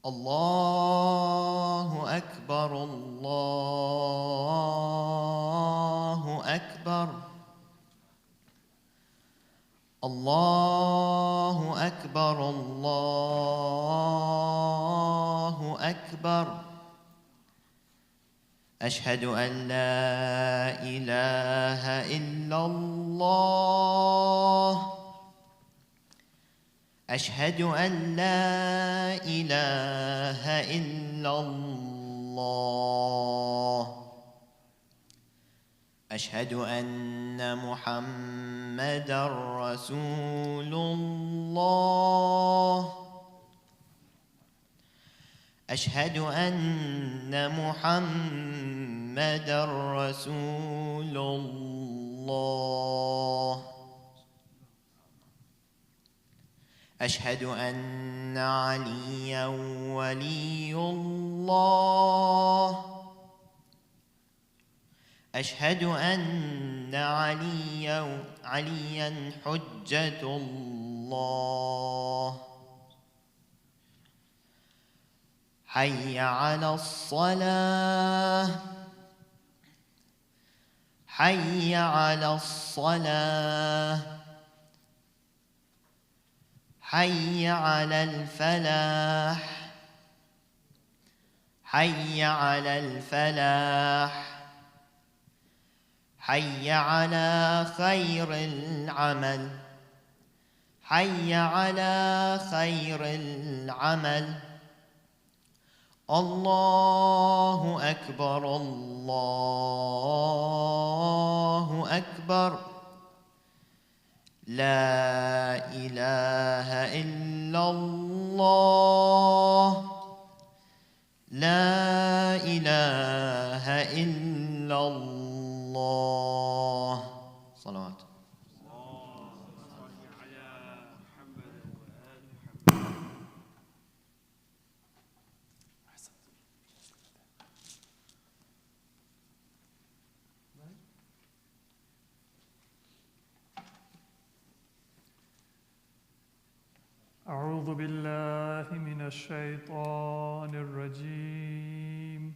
الله أكبر الله أكبر الله أكبر الله أكبر أشهد أن لا إله إلا الله أشهد أن لا إله إلا الله أشهد أن محمدًا رسول الله أشهد أن محمدًا رسول الله أشهد أن عليًا ولي الله أشهد أن عليًا حجة الله حي على الصلاة حي على الصلاة حي على الفلاح حي على الفلاح حي على خير العمل حي على خير العمل الله أكبر الله أكبر لا إله إلا الله لا إله إلا الله صلوات أعوذ بالله من الشيطان الرجيم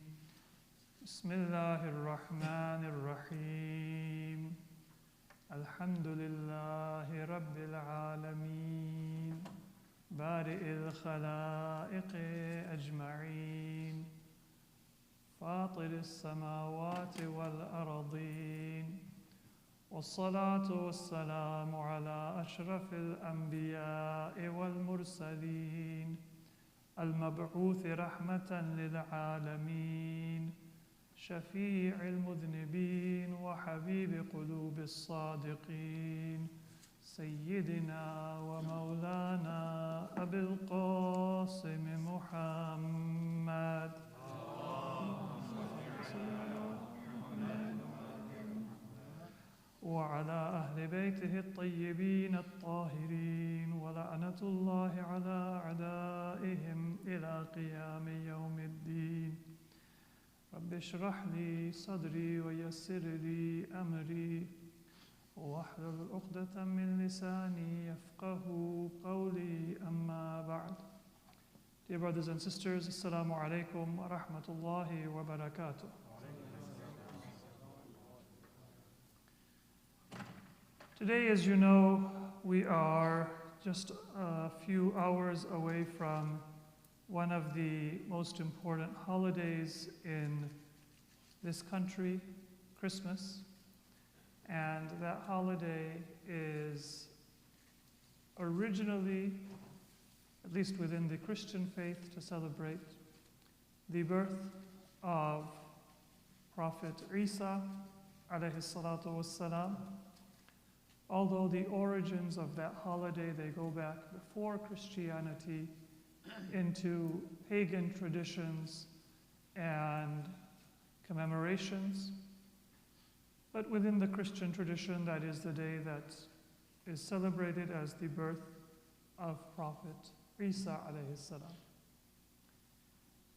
بسم الله الرحمن الرحيم الحمد لله رب العالمين بارئ الخلائق أجمعين فاطر السماوات والأرضين والصلاة والسلام على أشرف الأنبياء والمرسلين المبعوث رحمة للعالمين شفيع المذنبين وحبيب قلوب الصادقين سيدنا ومولانا أبي القاسم محمد وعلى أهل بيته الطيبين الطاهرين ولعنة الله على أعدائهم إلى قيام يوم الدين رب اشرح لي صدري ويسر لي أمري واحلل عقدة من لساني يفقه قولي أما بعد. Dear brothers and sisters, Assalamu alaikum wa rahmatullahi wa barakatuh. Today, as you know, we are just a few hours away from one of the most important holidays in this country, Christmas. And that holiday is originally, at least within the Christian faith, to celebrate the birth of Prophet Isa, alayhi salatu wassalam. Although the origins of that holiday, they go back before Christianity into pagan traditions and commemorations. But within the Christian tradition, that is the day that is celebrated as the birth of Prophet Isa alayhi salam.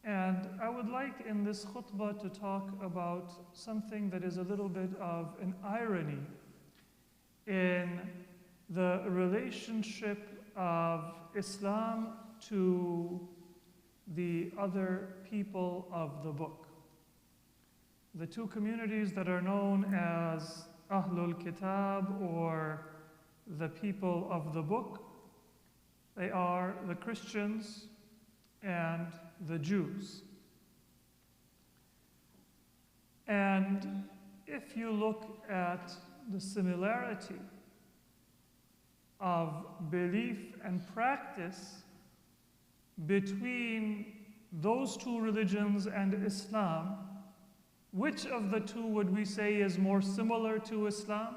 And I would like in this khutbah to talk about something that is a little bit of an irony in the relationship of Islam to the other people of the book. The two communities that are known as Ahlul Kitab, or the people of the book, they are the Christians and the Jews. And if you look at the similarity of belief and practice between those two religions and Islam, which of the two would we say is more similar to Islam?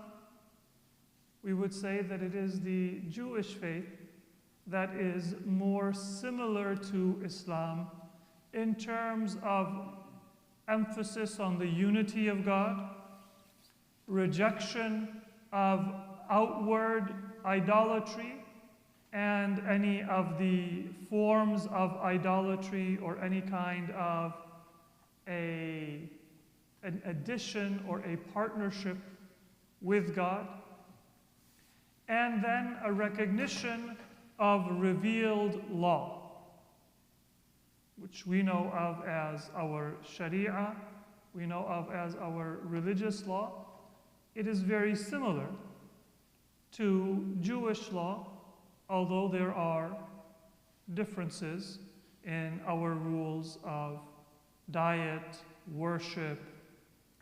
We would say that it is the Jewish faith that is more similar to Islam in terms of emphasis on the unity of God, rejection of outward idolatry, and any of the forms of idolatry or any kind of an addition or a partnership with God, and then a recognition of revealed law, which we know of as our Sharia, we know of as our religious law. It is very similar to Jewish law, although there are differences in our rules of diet, worship,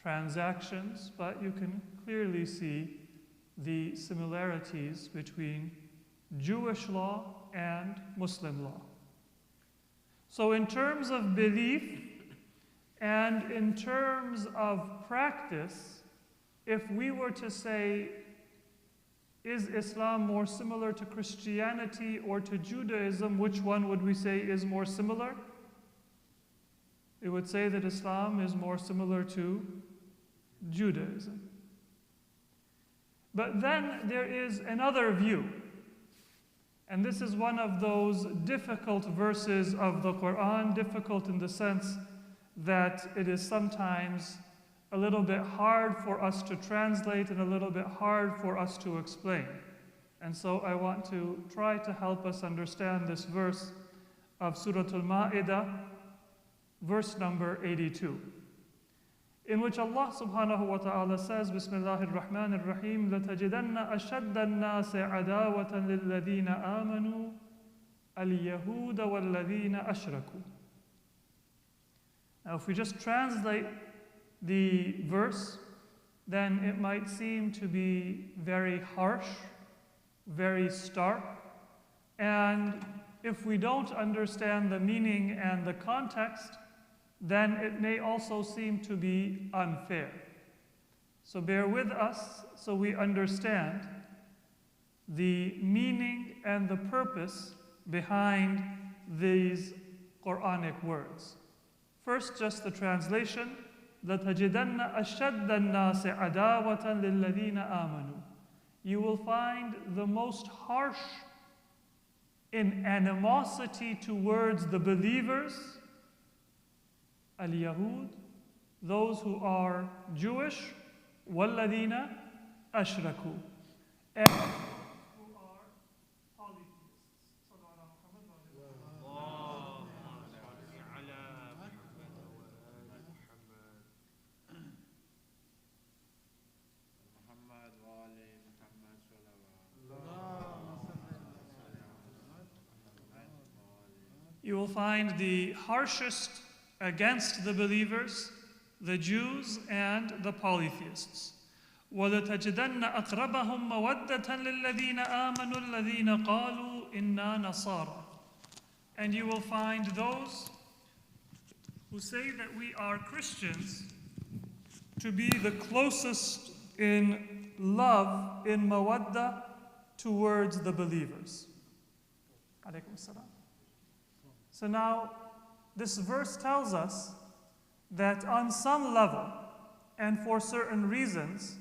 transactions, but you can clearly see the similarities between Jewish law and Muslim law. So in terms of belief and in terms of practice, if we were to say, is Islam more similar to Christianity or to Judaism, which one would we say is more similar? We would say that Islam is more similar to Judaism. But then there is another view, and this is one of those difficult verses of the Quran, difficult in the sense that it is sometimes a little bit hard for us to translate and a little bit hard for us to explain. And so I want to try to help us understand this verse of Surah Al-Ma'idah, verse number 82, in which Allah subhanahu wa ta'ala says, Bismillahir Rahmanir Rahim, لَتَجِدَنَّ أَشَدَّ النَّاسِ عَدَاوَةً لِلَّذِينَ آمَنُوا الْيَهُودَ وَالَّذِينَ أَشْرَكُوا. Now if we just translate the verse, then it might seem to be very harsh, very stark, and if we don't understand the meaning and the context, then it may also seem to be unfair. So bear with us so we understand the meaning and the purpose behind these Quranic words. First, just the translation. لَتَجِدَنَّ أَشَدَّ النَّاسِ عَدَاوَةً لِلَّذِينَ آمَنُوا. You will find the most harsh in animosity towards the believers, al-Yahood, those who are Jewish, وَالَّذِينَ أَشْرَكُوا, and who are polytheists. You will find the harshest against the believers, the Jews and the polytheists. وَلَتَجِدَنَّ أَقْرَبَهُمْ مَوَدَّةً لِلَّذِينَ آمَنُوا الَّذِينَ قَالُوا إِنَّا نَصَارَى. And you will find those who say that we are Christians to be the closest in love, in mawadda, towards the believers. Alaykum salam. So now, this verse tells us that on some level, and for certain reasons,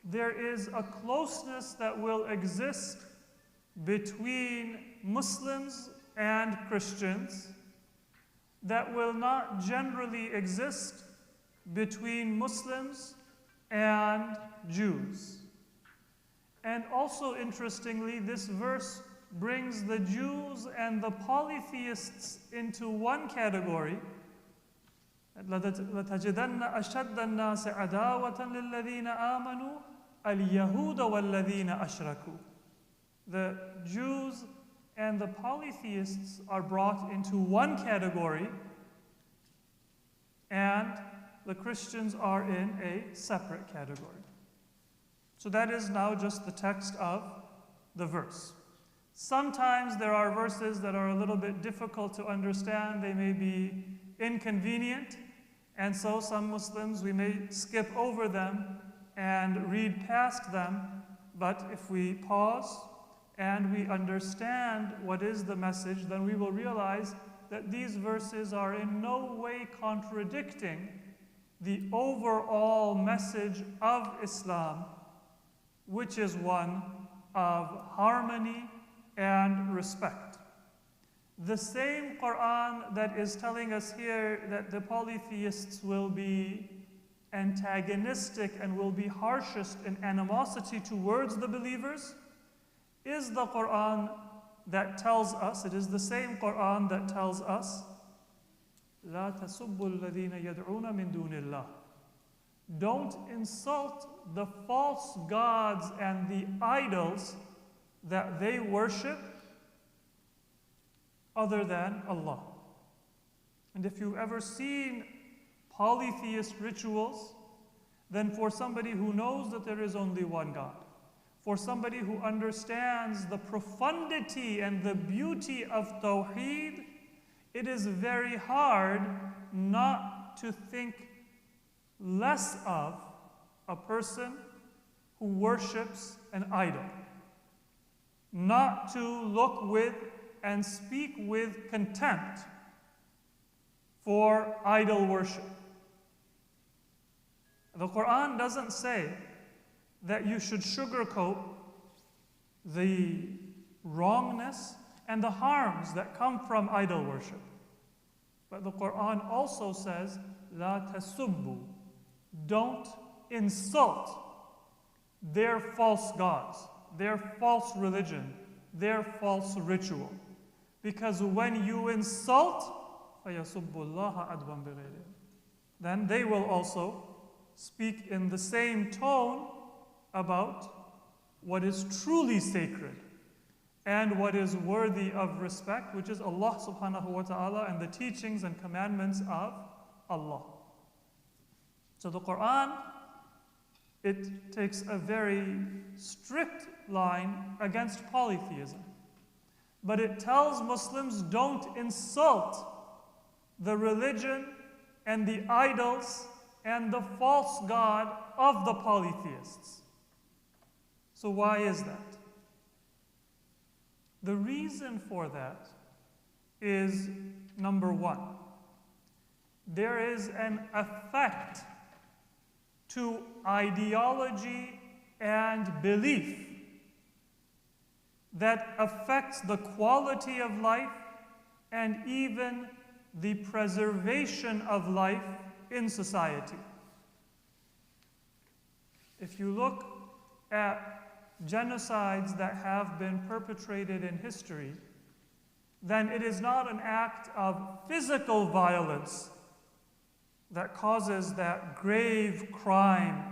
there is a closeness that will exist between Muslims and Christians that will not generally exist between Muslims and Jews. And also interestingly, this verse brings the Jews and the polytheists into one category. لَتَجِدَنَّ أَشَدَّ النَّاسِ عَدَاوَةً لِلَّذِينَ آمَنُوا الْيَهُودَ وَالَّذِينَ أَشْرَكُوا. The Jews and the polytheists are brought into one category, and the Christians are in a separate category. So that is now just the text of the verse. Sometimes there are verses that are a little bit difficult to understand. They may be inconvenient, and so some Muslims, we may skip over them and read past them. But if we pause and we understand what is the message, then we will realize that these verses are in no way contradicting the overall message of Islam, which is one of harmony and respect. The same Quran that is telling us here that the polytheists will be antagonistic and will be harshest in animosity towards the believers is the Quran that tells us, it is the same Quran that tells us, لا تسبوا الذين يدعون من دون الله. Don't insult the false gods and the idols that they worship other than Allah. And if you've ever seen polytheist rituals, then for somebody who knows that there is only one God, for somebody who understands the profundity and the beauty of Tawheed, it is very hard not to think less of a person who worships an idol, not to look with and speak with contempt for idol worship. The Quran doesn't say that you should sugarcoat the wrongness and the harms that come from idol worship. But the Quran also says, لا تسبوا, don't insult their false gods, their false religion, their false ritual. Because when you insult, فَيَسُبُّ اللَّهَ عَدْوًا بِغَيْرِهِ, then they will also speak in the same tone about what is truly sacred and what is worthy of respect, which is Allah subhanahu wa ta'ala and the teachings and commandments of Allah. So the Quran, it takes a very strict line against polytheism. But it tells Muslims, don't insult the religion and the idols and the false god of the polytheists. So why is that? The reason for that is, number one, there is an effect to ideology and belief that affects the quality of life and even the preservation of life in society. If you look at genocides that have been perpetrated in history, then it is not an act of physical violence that causes that grave crime,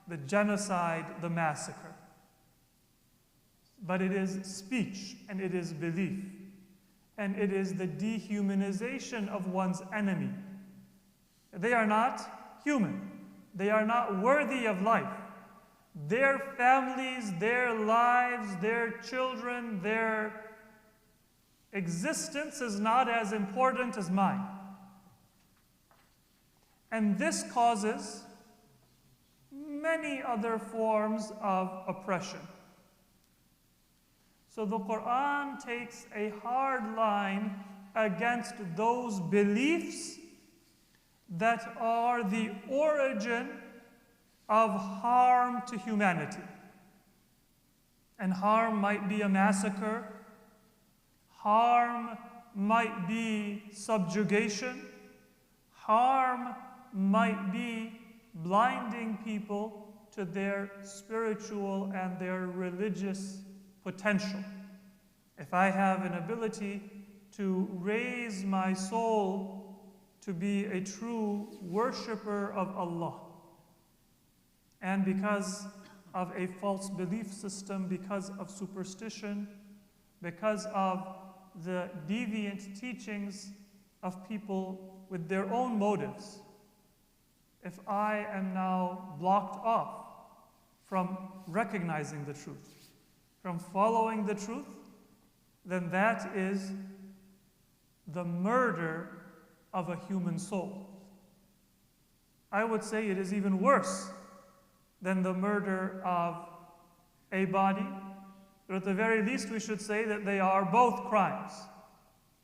the genocide, the massacre. But it is speech, and it is belief, and it is the dehumanization of one's enemy. They are not human. They are not worthy of life. Their families, their lives, their children, their existence is not as important as mine. And this causes many other forms of oppression. So the Quran takes a hard line against those beliefs that are the origin of harm to humanity. And harm might be a massacre, harm might be subjugation, harm might be blinding people to their spiritual and their religious potential. if I have an ability to raise my soul to be a true worshipper of Allah, and because of a false belief system, because of superstition, because of the deviant teachings of people with their own motives, if I am now blocked off from recognizing the truth, from following the truth, then that is the murder of a human soul. I would say it is even worse than the murder of a body, but at the very least we should say that they are both crimes.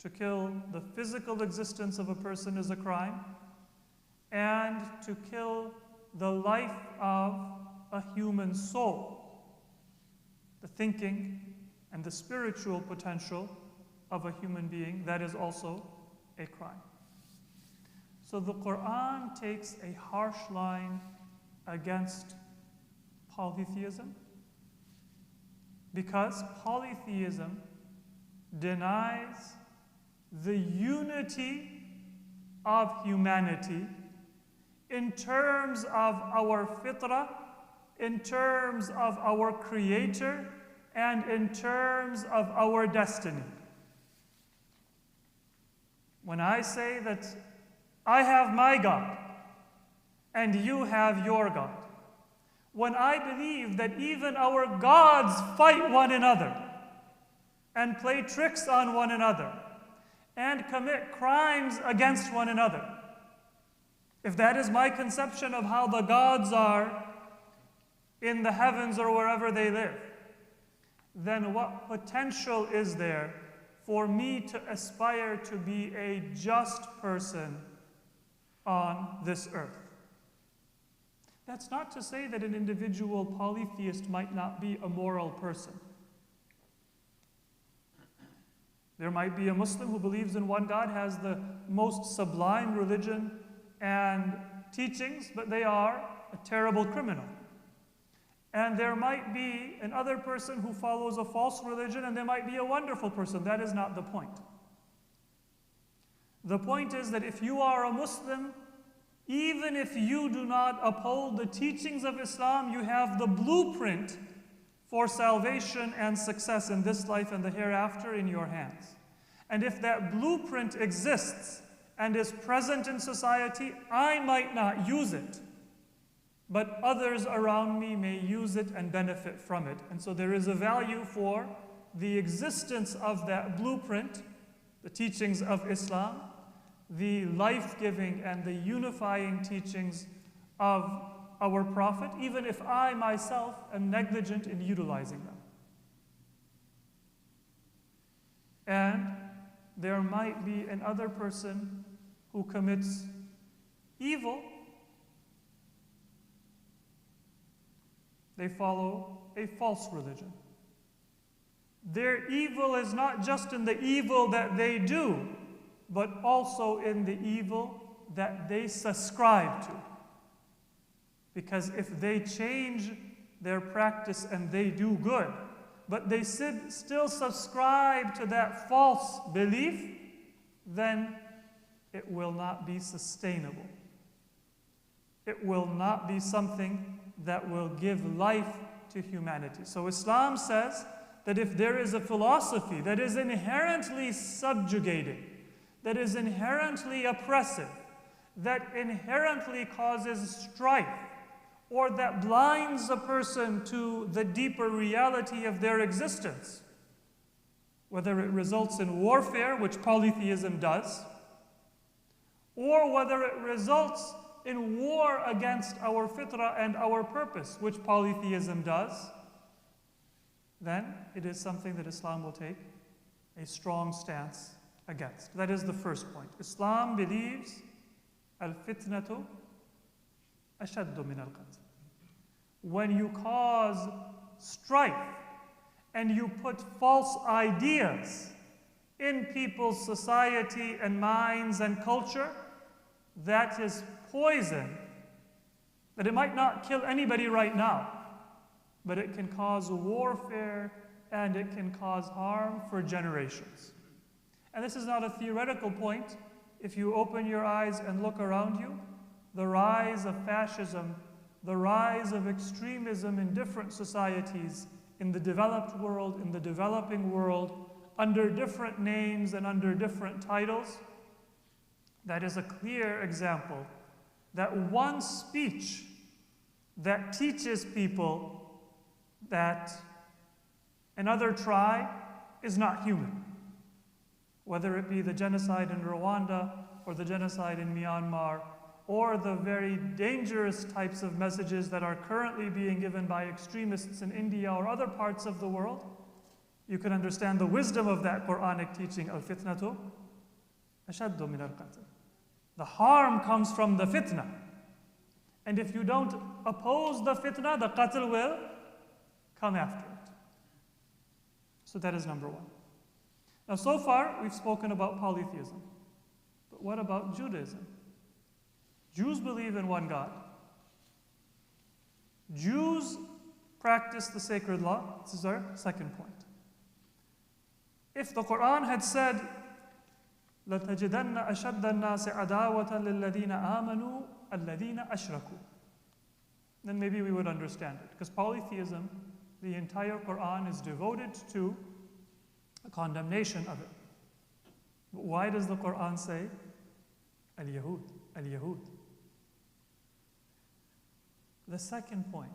To kill the physical existence of a person is a crime, and to kill the life of a human soul, the thinking and the spiritual potential of a human being, that is also a crime. So the Quran takes a harsh line against polytheism, because polytheism denies the unity of humanity in terms of our fitrah, in terms of our creator, and in terms of our destiny. When I say that I have my God and you have your God, when I believe that even our gods fight one another and play tricks on one another and commit crimes against one another, if that is my conception of how the gods are in the heavens or wherever they live, then what potential is there for me to aspire to be a just person on this earth? That's not to say that an individual polytheist might not be a moral person. There might be a Muslim who believes in one God, has the most sublime religion and teachings, but they are a terrible criminal. And there might be another person who follows a false religion, and there might be a wonderful person. That is not the point. The point is that if you are a Muslim, even if you do not uphold the teachings of Islam, you have the blueprint for salvation and success in this life and the hereafter in your hands. And if that blueprint exists and is present in society, I might not use it, but others around me may use it and benefit from it. And so there is a value for the existence of that blueprint, the teachings of Islam, the life-giving and the unifying teachings of our Prophet, even if I myself am negligent in utilizing them. And there might be another person who commits evil. They follow a false religion. Their evil is not just in the evil that they do, but also in the evil that they subscribe to. Because if they change their practice and they do good, but they still subscribe to that false belief, then it will not be sustainable. It will not be something that will give life to humanity. So Islam says that if there is a philosophy that is inherently subjugating, that is inherently oppressive, that inherently causes strife, or that blinds a person to the deeper reality of their existence, whether it results in warfare, which polytheism does, or whether it results in war against our fitrah and our purpose, which polytheism does, then it is something that Islam will take a strong stance against. That is the first point. Islam believes al-fitnatu ashaddu min al-qatl. When you cause strife and you put false ideas in people's society and minds and culture, that is poison, that it might not kill anybody right now, but it can cause warfare and it can cause harm for generations. And this is not a theoretical point. If you open your eyes and look around you, the rise of fascism, the rise of extremism in different societies, in the developed world, in the developing world, under different names and under different titles, that is a clear example that one speech that teaches people that another tribe is not human, whether it be the genocide in Rwanda or the genocide in Myanmar, or the very dangerous types of messages that are currently being given by extremists in India or other parts of the world, you can understand the wisdom of that Quranic teaching, al-fitnatu ashaddu min al-qatl. The harm comes from the fitna. And if you don't oppose the fitna, the qatl will come after it. So that is number one. Now, so far, we've spoken about polytheism. But what about Judaism? Jews believe in one God. Jews practice the sacred law. This is our second point. If the Quran had said, لَتَجِدَنَّ أَشَدَّ النَّاسِ عَدَاوَةً لِلَّذِينَ آمَنُوا الَّذِينَ أَشْرَكُوا, then maybe we would understand it. Because polytheism, the entire Quran is devoted to a condemnation of it. But why does the Quran say, al-Yahood, al-Yahood? The second point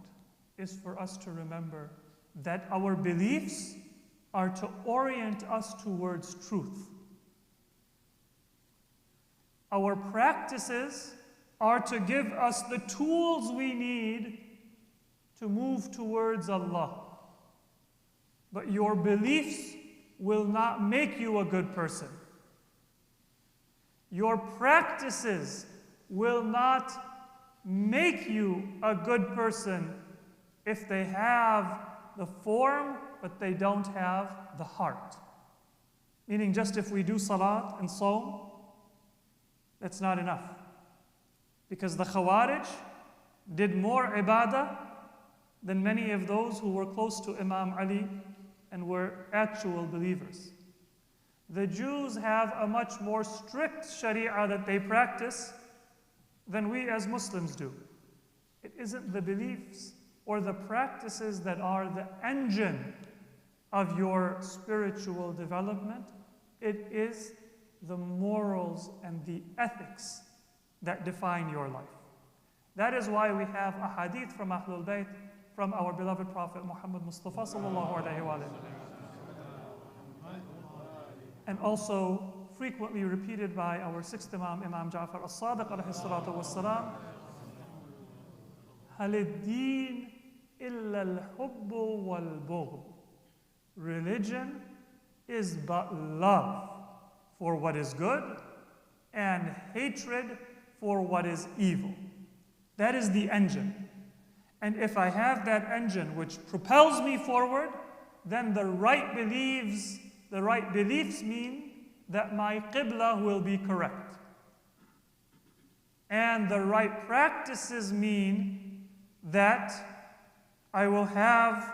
is for us to remember that our beliefs are to orient us towards truth. Our practices are to give us the tools we need to move towards Allah. But your beliefs will not make you a good person. Your practices will not make you a good person if they have the form, but they don't have the heart. Meaning, just if we do salat and sawm, that's not enough. Because the Khawarij did more ibadah than many of those who were close to Imam Ali and were actual believers. The Jews have a much more strict sharia that they practice than we as Muslims do. It isn't the beliefs or the practices that are the engine of your spiritual development. It is the morals and the ethics that define your life. That is why we have a hadith from Ahlul Bayt, from our beloved Prophet Muhammad Mustafa sallallahu alaihi wa sallam, and also frequently repeated by our sixth Imam, Imam Ja'far as-Sadiq alayhi salatu was-salam, هَلِ الدِّينِ إِلَّا الْحُبُّ وَالْبُغْضُ. Religion is but love for what is good and hatred for what is evil. That is the engine. And if I have that engine which propels me forward, then the right beliefs mean that my qibla will be correct. And the right practices mean that I will have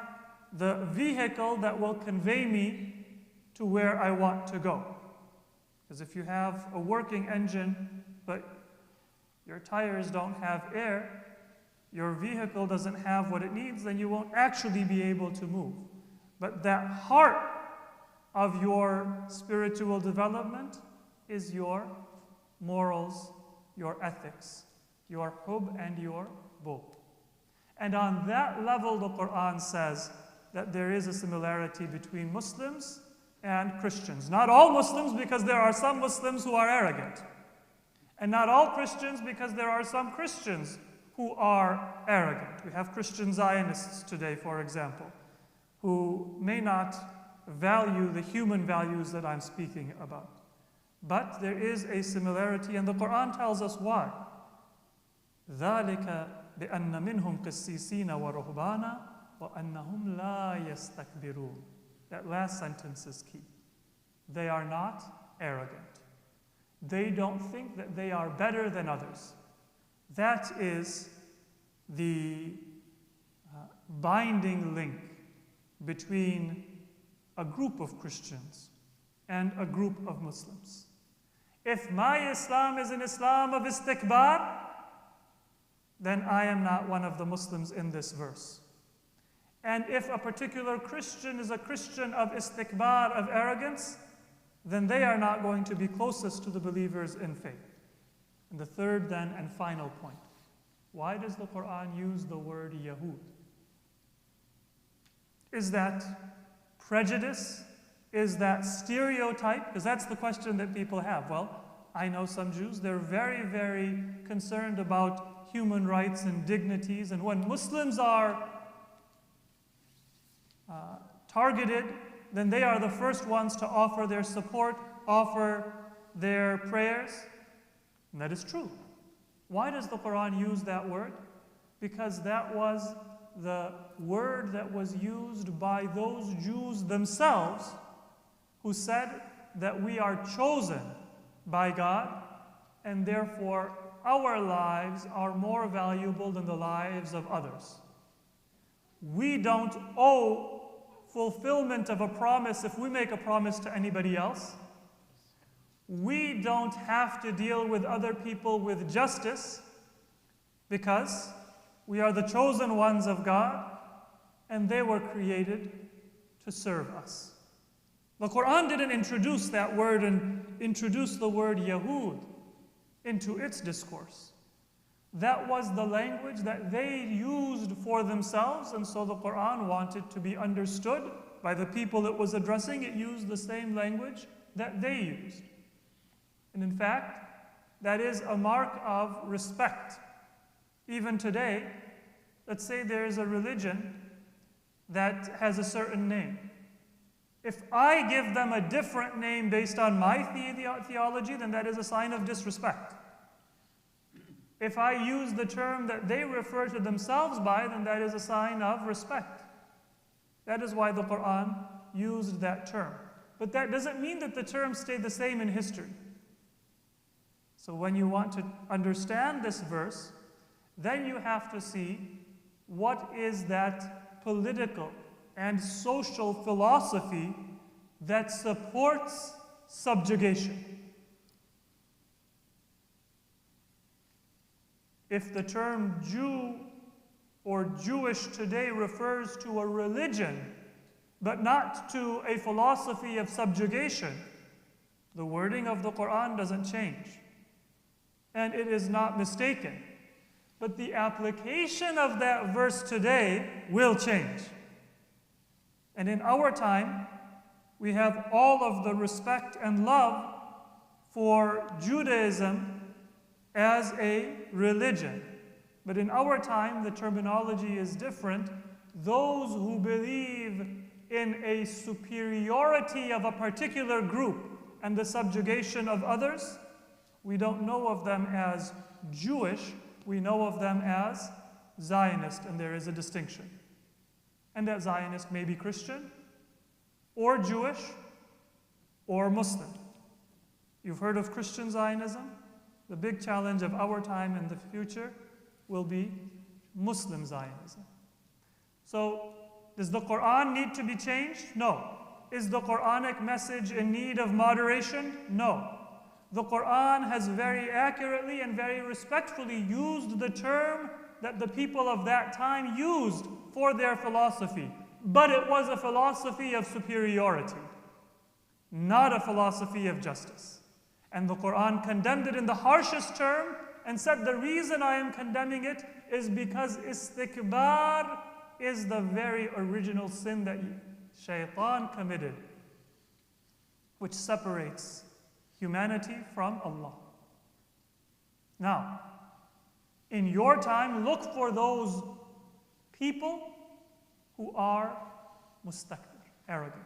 the vehicle that will convey me to where I want to go. Because if you have a working engine, but your tires don't have air, your vehicle doesn't have what it needs, then you won't actually be able to move. But that heart of your spiritual development is your morals, your ethics, your hub and your bughd. And on that level, the Quran says that there is a similarity between Muslims and Christians. Not all Muslims, because there are some Muslims who are arrogant. And not all Christians, because there are some Christians who are arrogant. We have Christian Zionists today, for example, who may not value the human values that I'm speaking about. But there is a similarity, and the Quran tells us why. ذَلِكَ بِأَنَّ مِنْهُمْ قِسِّيسِينَ وَرُهْبَانًا وَأَنَّهُمْ لَا يَسْتَكْبِرُونَ. That last sentence is key. They are not arrogant. They don't think that they are better than others. That is the binding link between a group of Christians and a group of Muslims. If my Islam is an Islam of istikbar, then I am not one of the Muslims in this verse. And if a particular Christian is a Christian of istikbar, of arrogance, then they are not going to be closest to the believers in faith. And the third then and final point. Why does the Quran use the word Yahood? Is that prejudice? Is that stereotype? Because that's the question that people have. Well, I know some Jews, they're very, very concerned about human rights and dignities. And when Muslims are targeted, then they are the first ones to offer their support, offer their prayers. And that is true. Why does the Quran use that word? Because that was the word that was used by those Jews themselves who said that we are chosen by God, and therefore our lives are more valuable than the lives of others. We don't owe fulfillment of a promise if we make a promise to anybody else. We don't have to deal with other people with justice because we are the chosen ones of God and they were created to serve us. The Quran didn't introduce that word and introduce the word Yahood into its discourse. That was the language that they used for themselves, and so the Quran wanted to be understood by the people it was addressing. It used the same language that they used. And in fact, that is a mark of respect. Even today, let's say there is a religion that has a certain name. If I give them a different name based on my theology, then that is a sign of disrespect. If I use the term that they refer to themselves by, then that is a sign of respect. That is why the Quran used that term. But that doesn't mean that the term stayed the same in history. So when you want to understand this verse, then you have to see what is that political and social philosophy that supports subjugation. If the term Jew or Jewish today refers to a religion, but not to a philosophy of subjugation, the wording of the Quran doesn't change. And it is not mistaken. But the application of that verse today will change. And in our time, we have all of the respect and love for Judaism as a religion. But in our time, the terminology is different. Those who believe in a superiority of a particular group and the subjugation of others, we don't know of them as Jewish, we know of them as Zionist, and there is a distinction. And that Zionist may be Christian, or Jewish, or Muslim. You've heard of Christian Zionism? The big challenge of our time and the future will be Muslim Zionism. So, does the Quran need to be changed? No. Is the Quranic message in need of moderation? No. The Quran has very accurately and very respectfully used the term that the people of that time used for their philosophy. But it was a philosophy of superiority, not a philosophy of justice. And the Quran condemned it in the harshest term and said the reason I am condemning it is because istikbar is the very original sin that Shaitan committed, which separates humanity from Allah. Now, in your time, look for those people who are mustakbir, arrogant,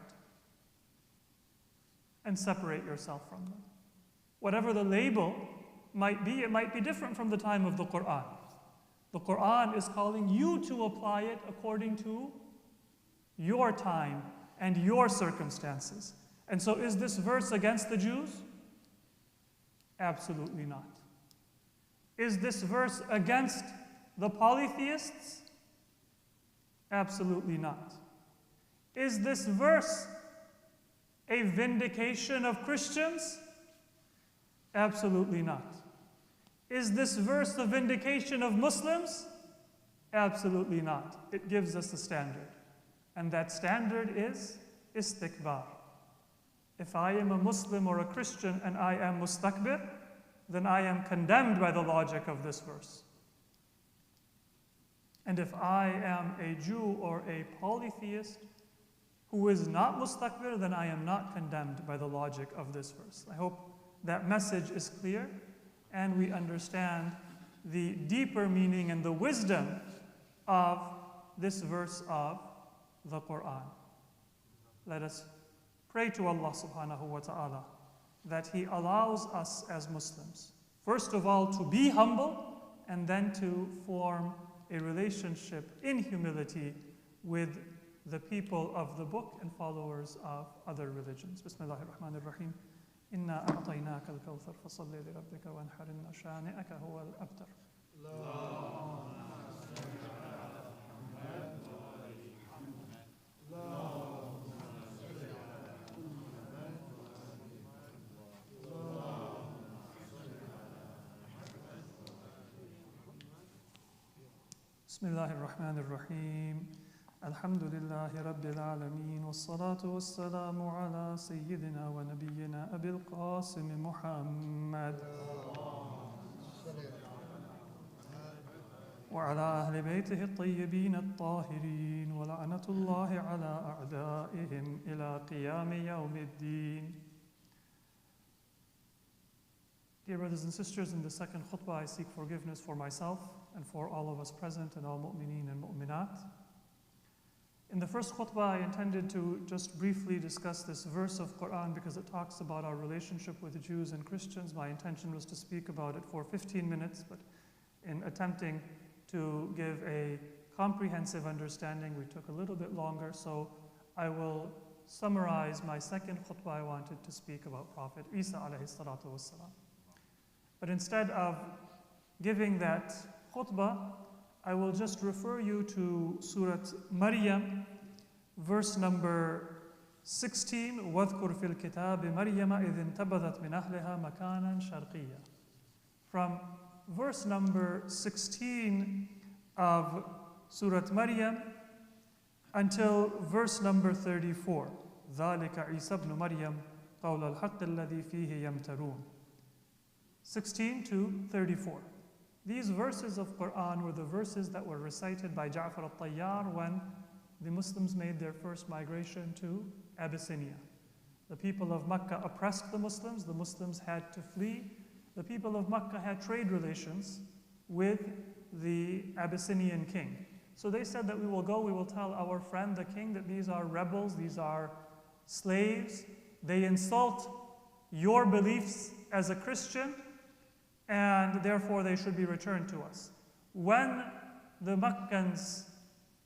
and separate yourself from them. Whatever the label might be, it might be different from the time of the Quran. The Quran is calling you to apply it according to your time and your circumstances. And so is this verse against the Jews? Absolutely not. Is this verse against the polytheists? Absolutely not. Is this verse a vindication of Christians? Absolutely not. Is this verse the vindication of Muslims? Absolutely not. It gives us a standard. And that standard is istikbar. If I am a Muslim or a Christian and I am mustakbir, then I am condemned by the logic of this verse. And if I am a Jew or a polytheist who is not mustakbir, then I am not condemned by the logic of this verse. I hope that message is clear and we understand the deeper meaning and the wisdom of this verse of the Quran. Let us pray to Allah subhanahu wa ta'ala that He allows us as Muslims, first of all, to be humble and then to form a relationship in humility with the people of the book and followers of other religions. Bismillahir Rahmanir Rahim. Inna a'tainaka al-kawthar fasalli li rabbika wanhar inna shani'aka huwa al-abtar. Bismillahir Rahmanir Rahim. Alhamdulillahi Rabbil Alameen. Wassalatu wassalamu ala Sayyidina wa Nabiyyina Abil Qasim Muhammad. وعلى أهل بيته الطيبين الطاهرين ولعنة الله على أعدائهم إلى قيام يوم الدين. Dear brothers and sisters, in the second khutbah I seek forgiveness for myself and for all of us present and all mu'mineen and mu'minat. In the first khutbah I intended to just briefly discuss this verse of Quran because it talks about our relationship with Jews and Christians. My intention was to speak about it for 15 minutes, but in attempting to give a comprehensive understanding, we took a little bit longer, so I will summarize my second khutbah. I wanted to speak about Prophet Isa alayhi salatu wassalam. But instead of giving that khutbah, I will just refer you to Surah Maryam, verse number 16. وَاذْكُرْ فِي الْكِتَابِ مَرْيَمَ إِذِ انْتَبَذَتْ مِنْ أَهْلِهَا مَكَانًا شَرْقِيًّا. From verse number 16 of Surah Maryam until verse number 34. ذَلِكَ عِيسَى ابْنُ مَرْيَمَ قَوْلَ الْحَقِّ الَّذِي فِيهِ يَمْتَرُونَ. 16 to 34. These verses of Quran were the verses that were recited by Ja'far al-Tayyar when the Muslims made their first migration to Abyssinia. The people of Makkah oppressed the Muslims had to flee. The people of Makkah had trade relations with the Abyssinian king. So they said that we will tell our friend the king that these are rebels, these are slaves, they insult your beliefs as a Christian, and therefore they should be returned to us. When the Makkans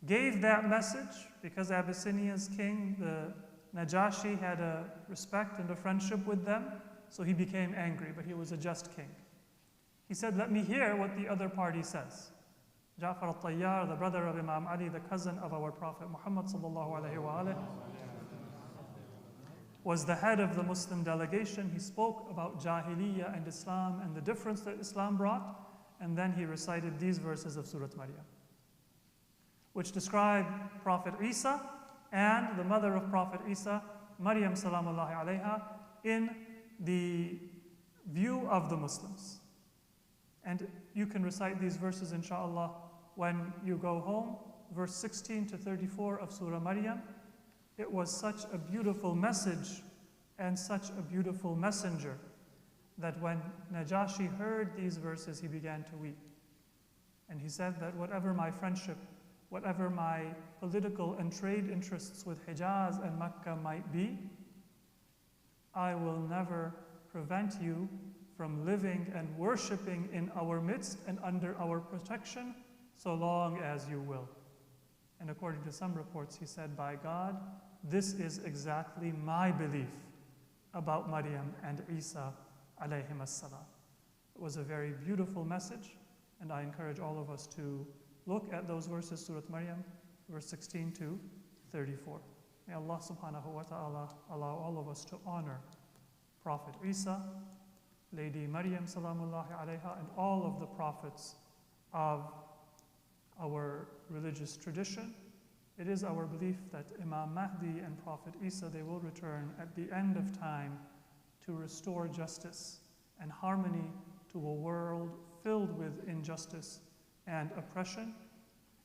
gave that message, because Abyssinia's king, the Najashi, had a respect and a friendship with them, so he became angry, but he was a just king. He said, let me hear what the other party says. Ja'far al-Tayyar, the brother of Imam Ali, the cousin of our Prophet Muhammad sallallahu alaihi wasallam, was the head of the Muslim delegation. He spoke about Jahiliyyah and Islam and the difference that Islam brought, and then he recited these verses of Surah Maryam, which describe Prophet Isa and the mother of Prophet Isa, Maryam salamullahi alayha, in the view of the Muslims. And you can recite these verses inshallah when you go home. Verse 16 to 34 of Surah Maryam. It was such a beautiful message and such a beautiful messenger that when Najashi heard these verses, he began to weep. And he said that whatever my friendship, whatever my political and trade interests with Hijaz and Makkah might be, I will never prevent you from living and worshiping in our midst and under our protection so long as you will. And according to some reports, he said, by God, this is exactly my belief about Maryam and Isa alayhim as-salam. It was a very beautiful message, and I encourage all of us to look at those verses, Surah Maryam, verse 16 to 34. May Allah subhanahu wa ta'ala allow all of us to honor Prophet Isa, Lady Maryam salamullahi alayha, and all of the prophets of our religious tradition. It is our belief that Imam Mahdi and Prophet Isa, they will return at the end of time to restore justice and harmony to a world filled with injustice and oppression.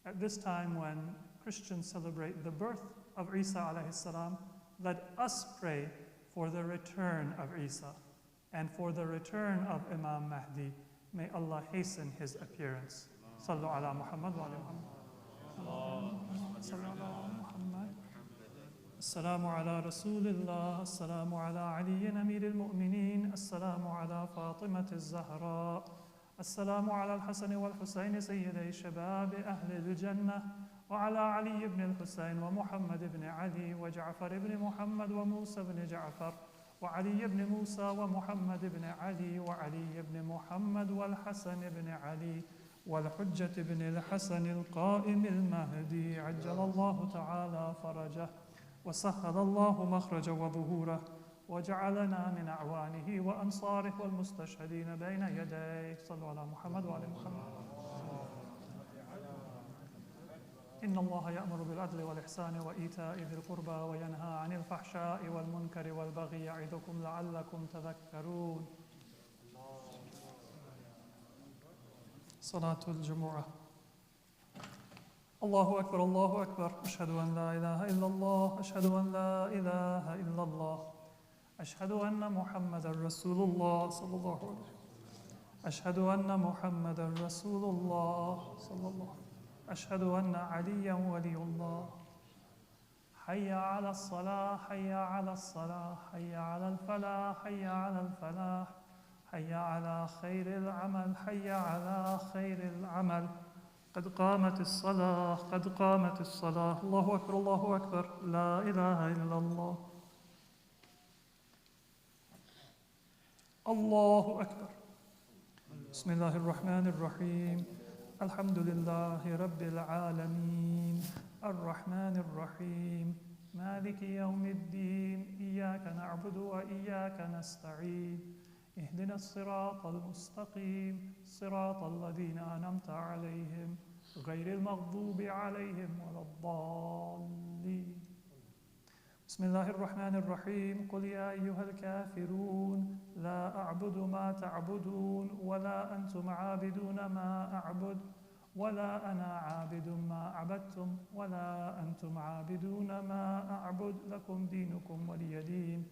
At this time when Christians celebrate the birth of Isa alayhi salam, let us pray for the return of Isa and for the return of Imam Mahdi. May Allah hasten his appearance. Sallu ala Muhammad wa ala Muhammad. Sallu ala Muhammad. Assalamu ala Rasulillah. Assalamu ala Ali Amir al-Mu'mineen. Assalamu ala Fatimat al-Zahra. Assalamu ala al-Hasan wal-Husayn Sayyiday Shabab Ahli al-Jannah. وعلى علي بن الحسين ومحمد بن علي وجعفر بن محمد وموسى بن جعفر وعلي بن موسى ومحمد بن علي وعلي بن محمد والحسن بن علي والحجة بن الحسن القائم المهدي عجل الله تعالى فرجه وسهل الله مخرجه وظهوره وجعلنا من أعوانه وأنصاره والمستشهدين بين يديه. صلوا على محمد وعلى محمد. إن الله يأمر بالعدل والإحسان وإيتاء ذي القربى وينهى عن الفحشاء والمنكر والبغي يعظكم لعلكم تذكرون. صلاة الجمعة. الله أكبر الله أكبر. أشهد أن لا إله إلا الله. أشهد أن لا إله إلا الله. أشهد أن محمدا رسول الله صلى الله عليه وسلم. أشهد أن محمدا رسول الله صلى الله عليه وسلم. أشهد أن عليا ولي الله. حي على الصلاة حي على الصلاة حي على الفلاح حي على الفلاح حي على خير العمل حي على خير العمل. قد قامت الصلاة قد قامت الصلاة. الله أكبر الله أكبر. لا إله إلا الله. الله أكبر. بسم الله الرحمن الرحيم. الحمد لله رب العالمين الرحمن الرحيم مالك يوم الدين إياك نعبد وإياك نستعين اهدنا الصراط المستقيم صراط الذين أنعمت عليهم غير المغضوب عليهم ولا الضالين. بسم الله الرحمن الرحيم. قل يا أيها الكافرون لا أعبد ما تعبدون ولا أنتم عابدون ما أعبد ولا أنا عابد ما عبدتم ولا أنتم عابدون ما أعبد لكم دينكم ولي دين.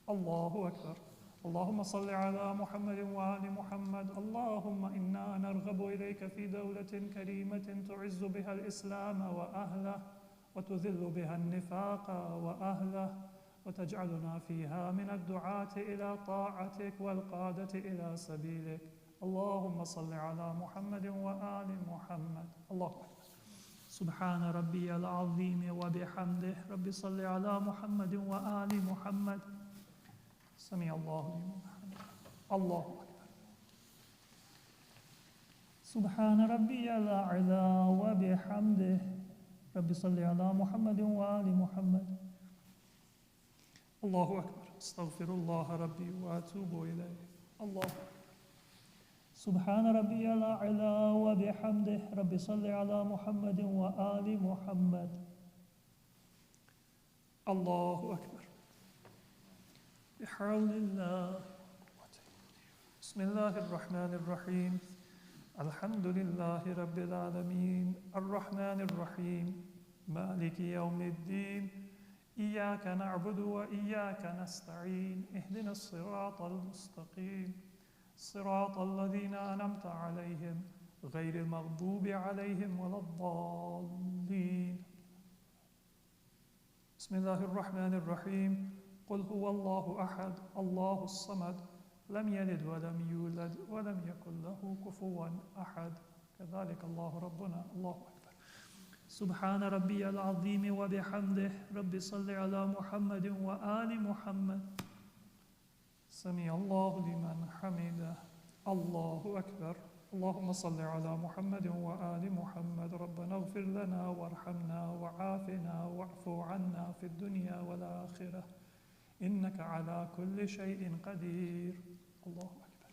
الله أكبر. اللهم صل على محمد وآل محمد. اللهم إنا نرغب إليك في دولة كريمة تعز بها الإسلام وأهله وتذل بها النفاق وأهله وتجعلنا فيها من الدعاة إلى طاعتك والقادة إلى سبيلك. اللهم صل على محمد وآل محمد. الله أكبر. سبحان ربي العظيم وبحمده. رب صل على محمد وآل محمد. سمع الله لمن حمده. الله أكبر. سبحان ربي الأعلى وبحمده. رب صل على محمد وآل محمد. الله أكبر. استغفر الله ربي وأتوب إليه. الله أكبر. سبحان ربي الأعلى وبحمده. رب صل على محمد وآل محمد. الله أكبر. بحول الله. بسم الله الرحمن الرحيم. الحمد لله رب العالمين الرحمن الرحيم مالك يوم الدين إياك نعبد وإياك نستعين اهدنا الصراط المستقيم صراط الذين أنعمت عليهم غير المغضوب عليهم ولا الضالين. بسم الله الرحمن الرحيم. قل هو الله أحد الله الصمد لم يلد ولم يولد ولم يكن له كفوا أحد. كذلك الله ربنا. الله أكبر. سبحان ربي العظيم وبحمده. رب صل على محمد وآل محمد. سمع الله لمن حمده. الله أكبر. اللهم صل على محمد وآل محمد. ربنا اغفر لنا وارحمنا وعافنا واعف عنا في الدنيا والآخرة إنك على كل شيء قدير. الله أكبر.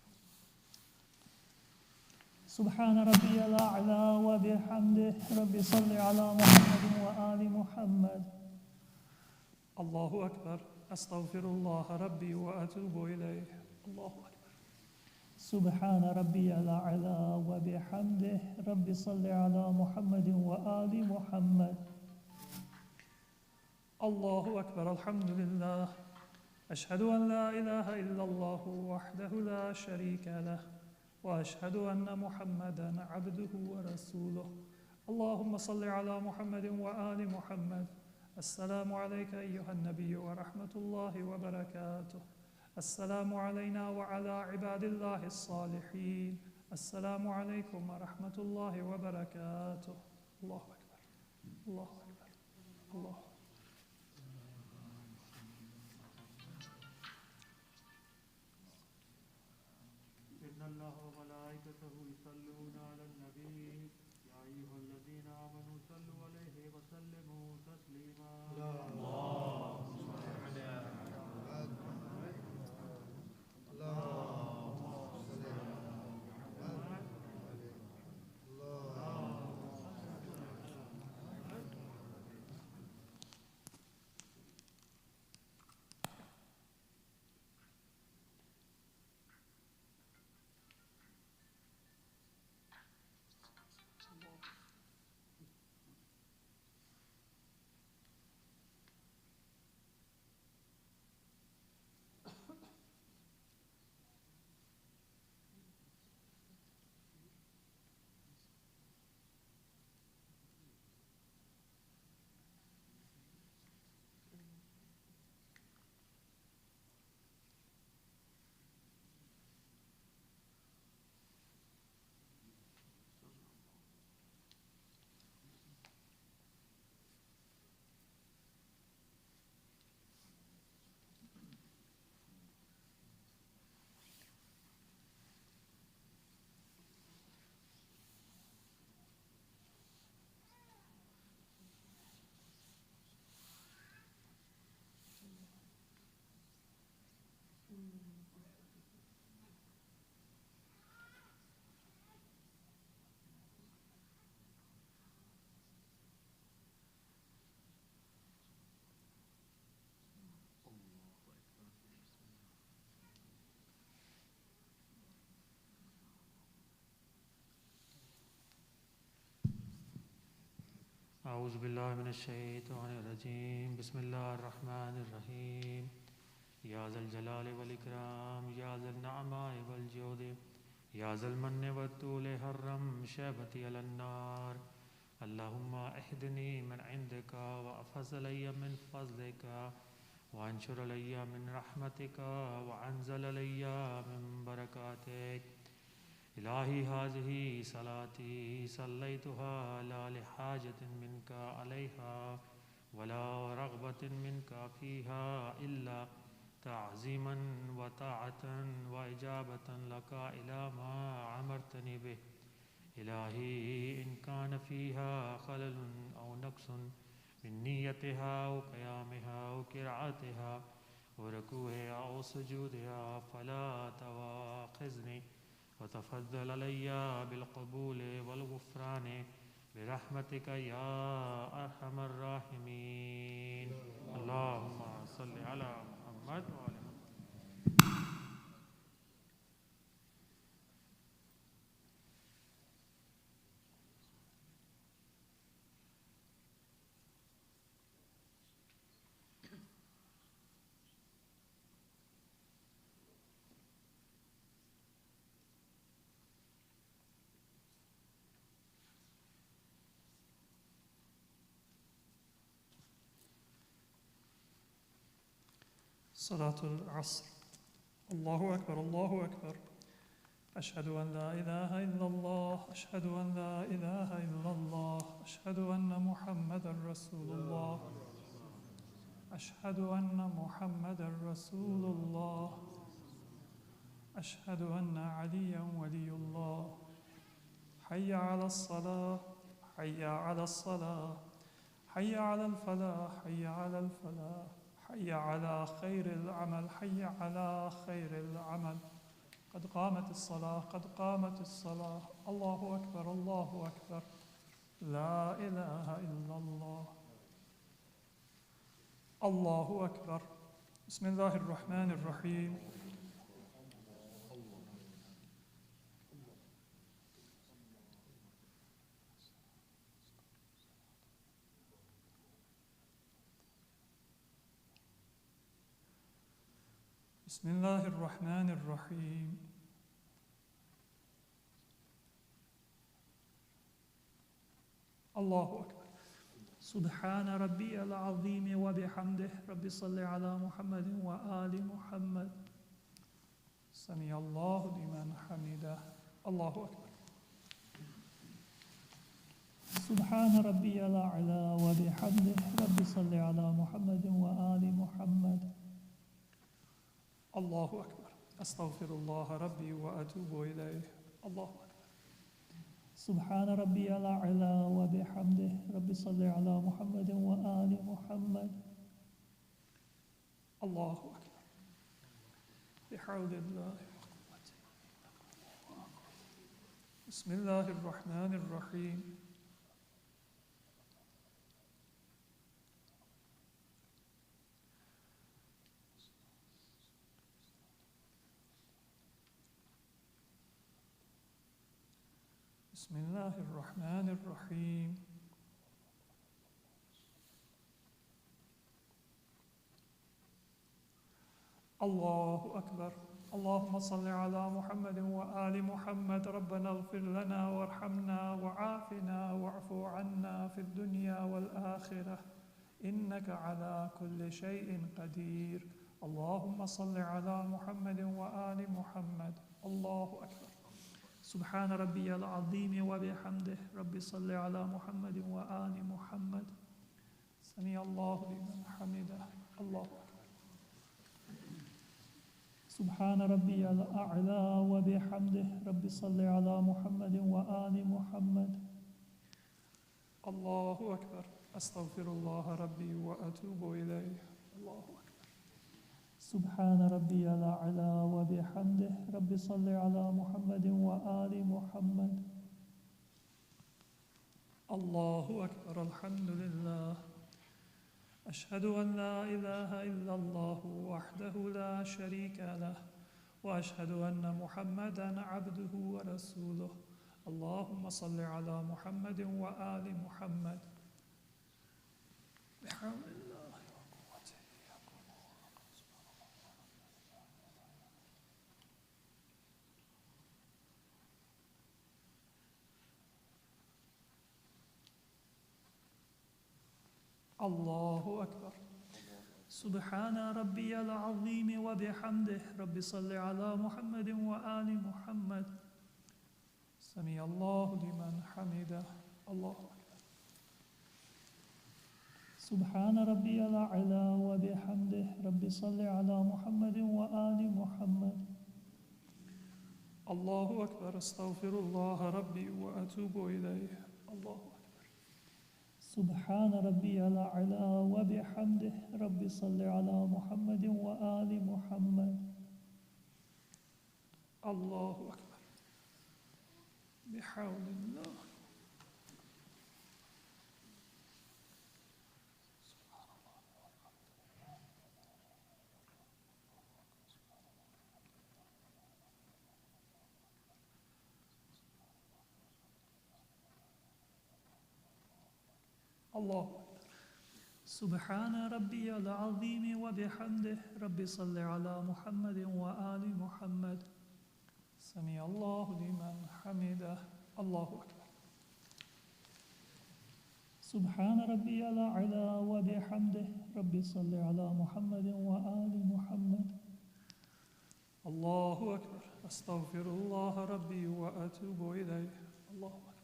سبحان ربي الأعلى وبحمده. رب صل على محمد وآل محمد. الله أكبر. أستغفر الله ربي وأتوب إليه. الله أكبر. سبحان ربي الأعلى وبحمده. رب صل على محمد وآل محمد. الله أكبر. الحمد لله. أشهد أن لا إله إلا الله وحده لا شريك له وأشهد أن محمدا عبده ورسوله. اللهم صل على محمد وآل محمد. السلام عليك أيها النبي ورحمة الله وبركاته. السلام علينا وعلى عباد الله الصالحين. السلام عليكم ورحمة الله وبركاته. الله أكبر. الله أكبر. الله أكبر. إن الله وملائكته يصلون على النبي يا أيها الذين آمنوا صلوا عليه وسلموا تسليما. أعوذ بالله من الشيطان الرجيم. بسم الله الرحمن الرحيم. يا ذا الجلال والإكرام يا ذا النعماء والجود يا ذا المن والطول حرم شهبتي على النار. اللهم اهدني من عندك وأفز علي من فضلك وانشر علي من رحمتك وأنزل علي من بركاتك. إلهي هذه صلاتي صليتها لا لحاجة منك عليها ولا رغبة منك فيها إلا تعظيما وطاعة وإجابة لك إلى ما أمرتني به. إلهي إن كان فيها خلل أو نقص من نيتها أو قيامها أو قراءتها وركوعها أو سجودها فلا تواخذني وتفضل علي بالقبول والغفران برحمتك يا أرحم الراحمين. اللهم صل على محمد وعلى صلاة العصر. الله أكبر. الله أكبر. أشهد أن لا إله إلا الله. أشهد أن لا إله إلا الله. أشهد أن محمدا رسول الله. أشهد أن محمدا رسول الله. أشهد أن عليا ولي الله. حي على الصلاة حي على الصلاة حي على الفلاح حي على الفلاح حي على خير العمل حي على خير العمل قد قامت الصلاة قد قامت الصلاة الله أكبر الله أكبر لا إله إلا الله الله أكبر بسم الله الرحمن الرحيم بسم الله الرحمن الرحيم الله أكبر سبحان ربي العظيم وبحمده رب صل على محمد وآل محمد سمع الله لمن حمده الله أكبر سبحان ربي الأعلى وبحمده رب صل على محمد وآل محمد الله أكبر أستغفر الله ربي وأتوب إليه الله أكبر سبحان ربي الأعلى وبحمده رب صل على محمد وآل محمد الله أكبر بحول الله وقوته بسم الله الرحمن الرحيم بسم الله الرحمن الرحيم الله أكبر اللهم صل على محمد وآل محمد ربنا اغفر لنا وارحمنا وعافنا واعف عنا في الدنيا والآخرة إنك على كل شيء قدير اللهم صل على محمد وآل محمد الله أكبر سبحان ربي العظيم وبحمده رب صل على محمد وآل محمد سمع الله لمن حمده الله أكبر سبحان ربي الأعلى وبحمده رب صل على محمد وآل محمد الله أكبر أستغفر الله ربي وأتوب إليه الله أكبر سبحان ربي الأعلى وبحمده رب صل على محمد وآل محمد الله أكبر الحمد لله أشهد أن لا إله إلا الله وحده لا شريك له وأشهد أن محمدا عبده ورسوله اللهم صل على محمد وآل محمد بحول الله وقوته الله أكبر سبحان ربي العظيم وبحمده رب صل على محمد وآل محمد سمع الله لمن حمده الله أكبر سبحان ربي الأعلى وبحمده رب صل على محمد وآل محمد الله أكبر أستغفر الله ربي وأتوب إليه الله أكبر سبحان ربي الأعلى وبحمده رب صل على محمد وآل محمد الله أكبر بحول الله الله أكبر سبحان ربي العظيم وبحمده رب صل على محمد وآل محمد سمع الله لمن حمده الله أكبر سبحان ربي الأعلى وبحمده رب صل على محمد وآل محمد الله أكبر أستغفر الله ربي وأتوب إليه الله أكبر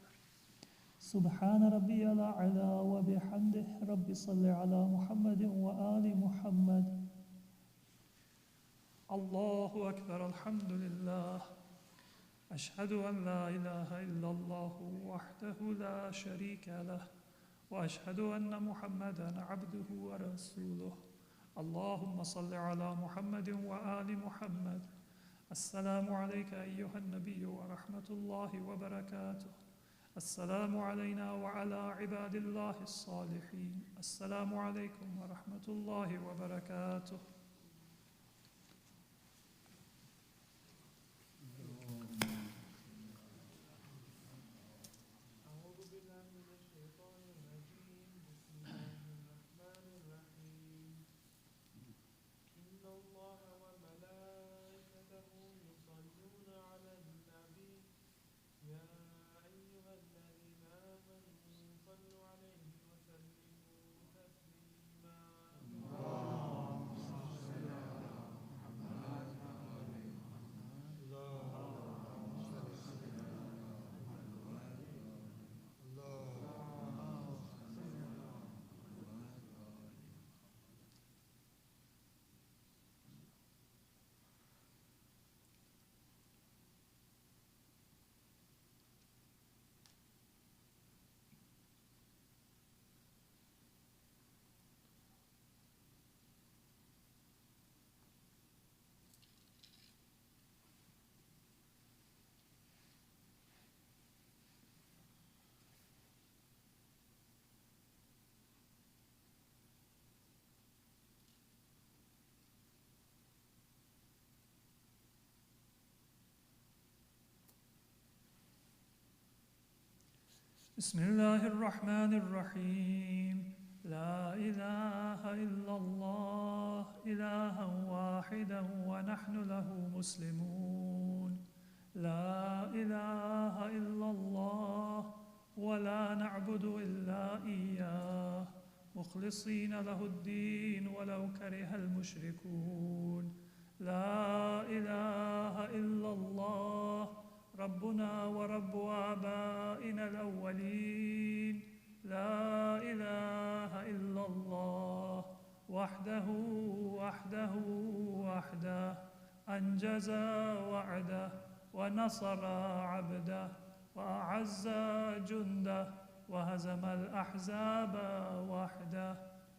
سبحان ربي الأعلى وبحمده رب صل على محمد وآل محمد الله أكبر الحمد لله أشهد أن لا إله إلا الله وحده لا شريك له وأشهد أن محمدا عبده ورسوله اللهم صل على محمد وآل محمد السلام عليك أيها النبي ورحمة الله وبركاته السلام علينا وعلى عباد الله الصالحين السلام عليكم ورحمة الله وبركاته أعوذ بالله من الشيطان الرجيم بسم الله الرحمن الرحيم إن الله وملائكته يصلون على النبي يا أيها الذين آمنوا صلوا عليه وسلموا تسليما بسم الله الرحمن الرحيم لا إله إلا الله إلها واحدا ونحن له مسلمون لا إله إلا الله ولا نعبد إلا إياه مخلصين له الدين ولو كره المشركون لا إله إلا الله ربنا ورب آبائنا الأولين لا إله إلا الله وحده وحده أنجز وعده ونصر عبده وأعز جنده وهزم الأحزاب وحده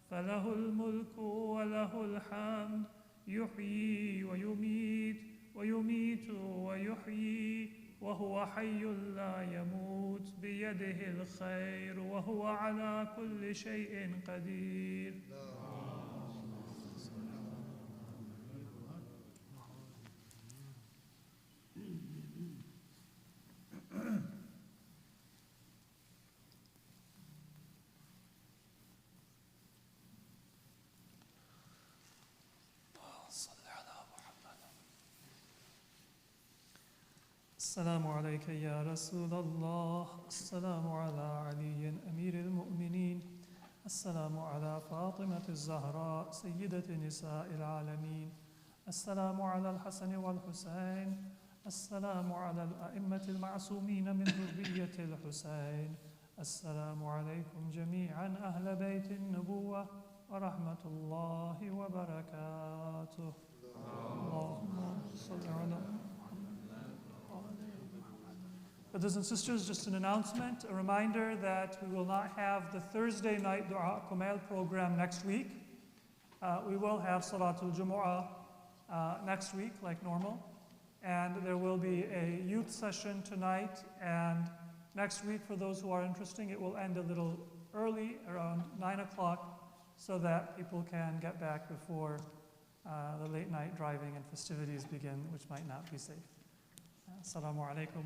فله الملك وله الحمد يحيي ويميت ويحيي وهو حي لا يموت بيده الخير وهو على كل شيء قدير السلام عليك يا رسول الله السلام على علي أمير المؤمنين السلام على فاطمة الزهراء سيدة نساء العالمين السلام على الحسن والحسين السلام على الأئمة المعصومين من ذرية الحسين السلام عليكم جميعا أهل بيت النبوة ورحمة الله وبركاته اللهم صل على Brothers and sisters, just an announcement, a reminder that we will not have the Thursday night Dua Kumail program next week. We will have Salatul Jumu'ah next week like normal. And there will be a youth session tonight. And next week, for those who are interested, it will end a little early, around 9 o'clock, so that people can get back before the late night driving and festivities begin, which might not be safe. Assalamu alaikum wa